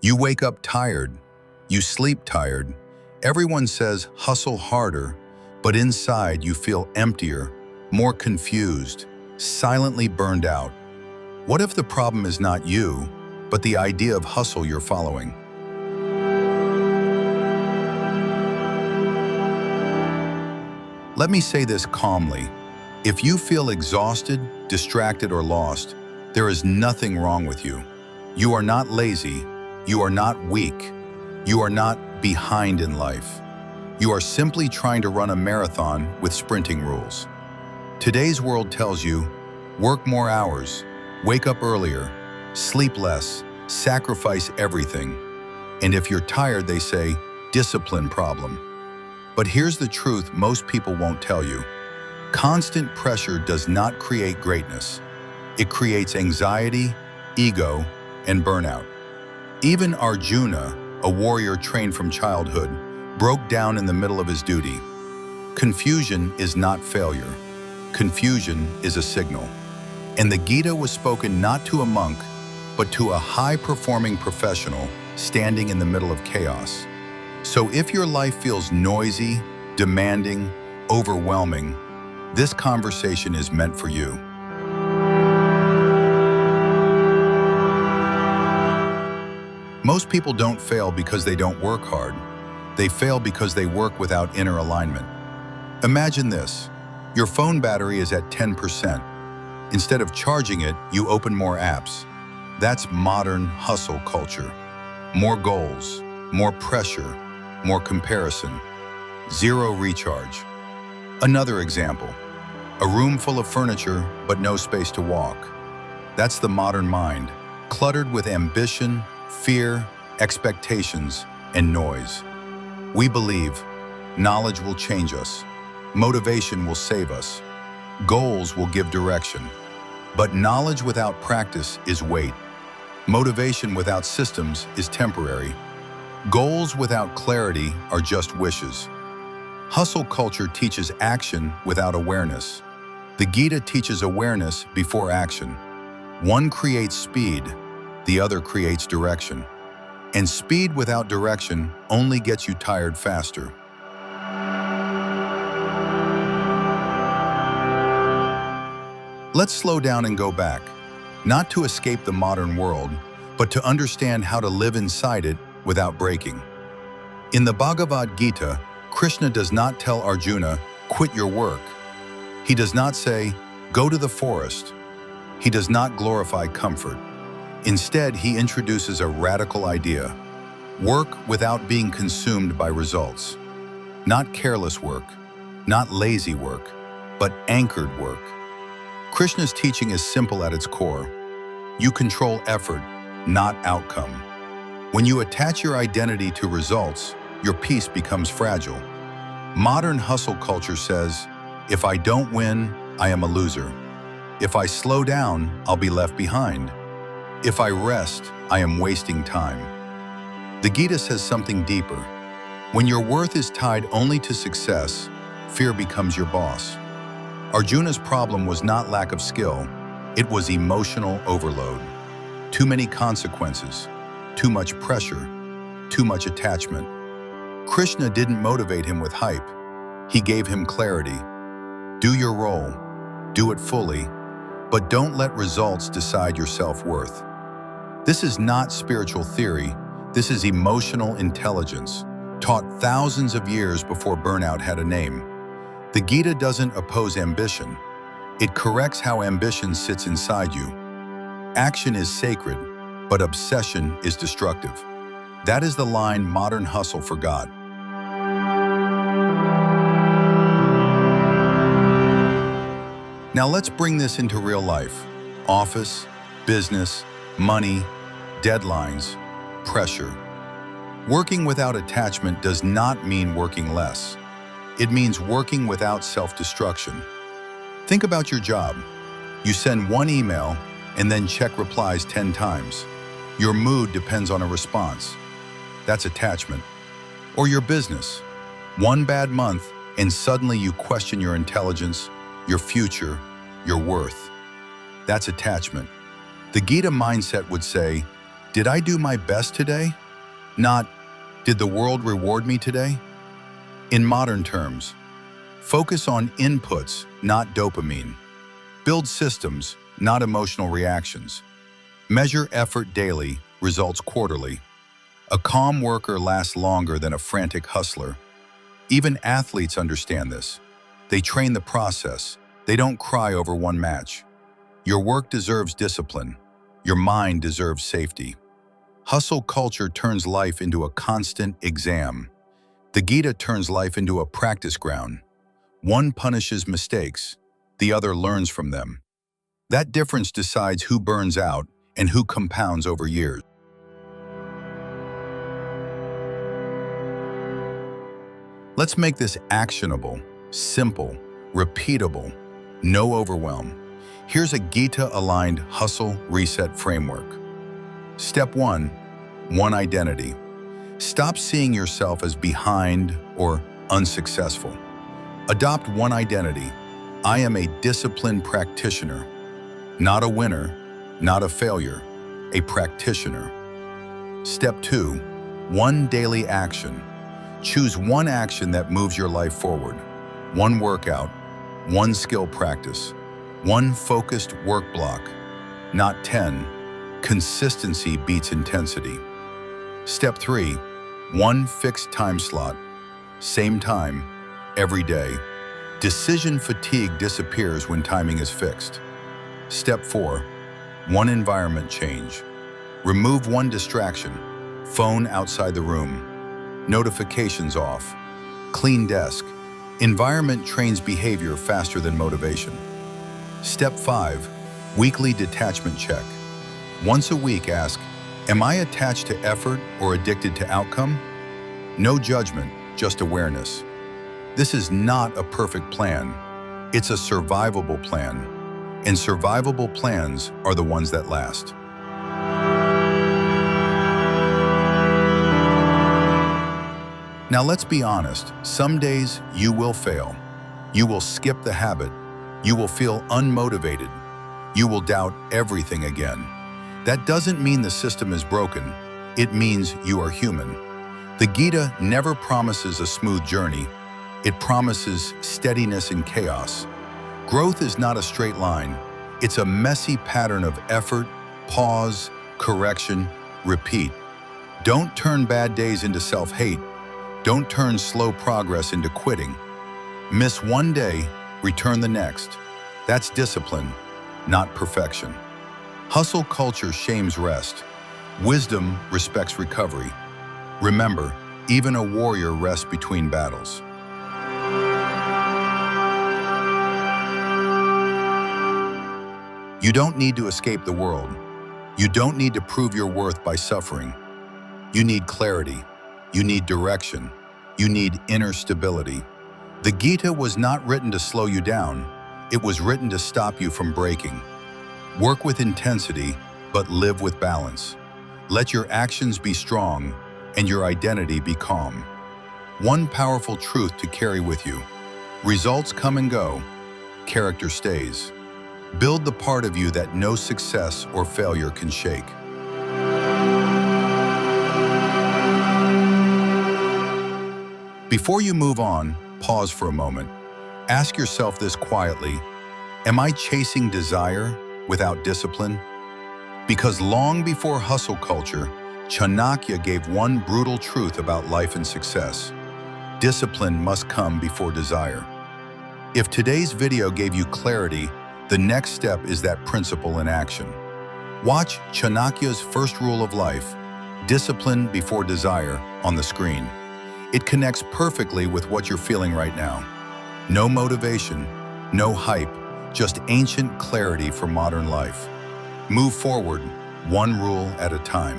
You wake up tired. You sleep tired. Everyone says hustle harder, but inside you feel emptier, more confused, silently burned out. What if the problem is not you, but the idea of hustle you're following? Let me say this calmly. If you feel exhausted, distracted, or lost, there is nothing wrong with you. You are not lazy. You are not weak. You are not behind in life. You are simply trying to run a marathon with sprinting rules. Today's world tells you, work more hours, wake up earlier, sleep less, sacrifice everything. And if you're tired, they say, discipline problem. But here's the truth most people won't tell you. Constant pressure does not create greatness. It creates anxiety, ego, and burnout. Even Arjuna, a warrior trained from childhood, broke down in the middle of his duty. Confusion is not failure. Confusion is a signal. And the Gita was spoken not to a monk, but to a high-performing professional standing in the middle of chaos. So if your life feels noisy, demanding, overwhelming, this conversation is meant for you. Most people don't fail because they don't work hard. They fail because they work without inner alignment. Imagine this. Your phone battery is at 10%. Instead of charging it, you open more apps. That's modern hustle culture. More goals, more pressure, more comparison. Zero recharge. Another example. A room full of furniture, but no space to walk. That's the modern mind, cluttered with ambition, fear, expectations, and noise. We believe knowledge will change us, motivation will save us, goals will give direction. But knowledge without practice is weight. Motivation without systems is temporary. Goals without clarity are just wishes. Hustle culture teaches action without awareness. The Gita teaches awareness before action. One creates speed, the other creates direction. And speed without direction only gets you tired faster. Let's slow down and go back, not to escape the modern world, but to understand how to live inside it without breaking. In the Bhagavad Gita, Krishna does not tell Arjuna, quit your work. He does not say, go to the forest. He does not glorify comfort. Instead, he introduces a radical idea. Work without being consumed by results. Not careless work, not lazy work, but anchored work. Krishna's teaching is simple at its core. You control effort, not outcome. When you attach your identity to results, your peace becomes fragile. Modern hustle culture says, if I don't win, I am a loser. If I slow down, I'll be left behind. If I rest, I am wasting time. The Gita says something deeper. When your worth is tied only to success, fear becomes your boss. Arjuna's problem was not lack of skill, it was emotional overload. Too many consequences, too much pressure, too much attachment. Krishna didn't motivate him with hype. He gave him clarity. Do your role, do it fully, but don't let results decide your self-worth. This is not spiritual theory, this is emotional intelligence, taught thousands of years before burnout had a name. The Gita doesn't oppose ambition. It corrects how ambition sits inside you. Action is sacred, but obsession is destructive. That is the line modern hustle forgot. Now let's bring this into real life. Office, business, money, deadlines, pressure. Working without attachment does not mean working less. It means working without self-destruction. Think about your job. You send one email and then check replies 10 times. Your mood depends on a response. That's attachment. Or your business. One bad month and suddenly you question your intelligence, your future, your worth. That's attachment. The Gita mindset would say, Did I do my best today? Not, did the world reward me today? In modern terms, focus on inputs, not dopamine. Build systems, not emotional reactions. Measure effort daily, results quarterly. A calm worker lasts longer than a frantic hustler. Even athletes understand this. They train the process. They don't cry over one match. Your work deserves discipline. Your mind deserves safety. Hustle culture turns life into a constant exam. The Gita turns life into a practice ground. One punishes mistakes, the other learns from them. That difference decides who burns out and who compounds over years. Let's make this actionable, simple, repeatable, no overwhelm. Here's a Gita-aligned hustle reset framework. Step 1, one identity. Stop seeing yourself as behind or unsuccessful. Adopt one identity. I am a disciplined practitioner. Not a winner, not a failure, a practitioner. Step 2, one daily action. Choose one action that moves your life forward. One workout, one skill practice, one focused work block. Not 10. Consistency beats intensity. Step 3, one fixed time slot. Same time, every day. Decision fatigue disappears when timing is fixed. Step 4, one environment change. Remove one distraction. Phone outside the room. Notifications off. Clean desk. Environment trains behavior faster than motivation. Step 5, weekly detachment check. Once a week ask, am I attached to effort or addicted to outcome? No judgment, just awareness. This is not a perfect plan. It's a survivable plan. And survivable plans are the ones that last. Now let's be honest, some days you will fail. You will skip the habit. You will feel unmotivated. You will doubt everything again. That doesn't mean the system is broken. It means you are human. The Gita never promises a smooth journey. It promises steadiness in chaos. Growth is not a straight line. It's a messy pattern of effort, pause, correction, repeat. Don't turn bad days into self-hate. Don't turn slow progress into quitting. Miss one day, return the next. That's discipline, not perfection. Hustle culture shames rest. Wisdom respects recovery. Remember, even a warrior rests between battles. You don't need to escape the world. You don't need to prove your worth by suffering. You need clarity. You need direction. You need inner stability. The Gita was not written to slow you down. It was written to stop you from breaking. Work with intensity, but live with balance. Let your actions be strong and your identity be calm. One powerful truth to carry with you. Results come and go. Character stays. Build the part of you that no success or failure can shake. Before you move on, pause for a moment. Ask yourself this quietly. Am I chasing desire without discipline? Because long before hustle culture, Chanakya gave one brutal truth about life and success. Discipline must come before desire. If today's video gave you clarity, the next step is that principle in action. Watch Chanakya's first rule of life, discipline before desire, on the screen. It connects perfectly with what you're feeling right now. No motivation, no hype, just ancient clarity for modern life. Move forward, one rule at a time.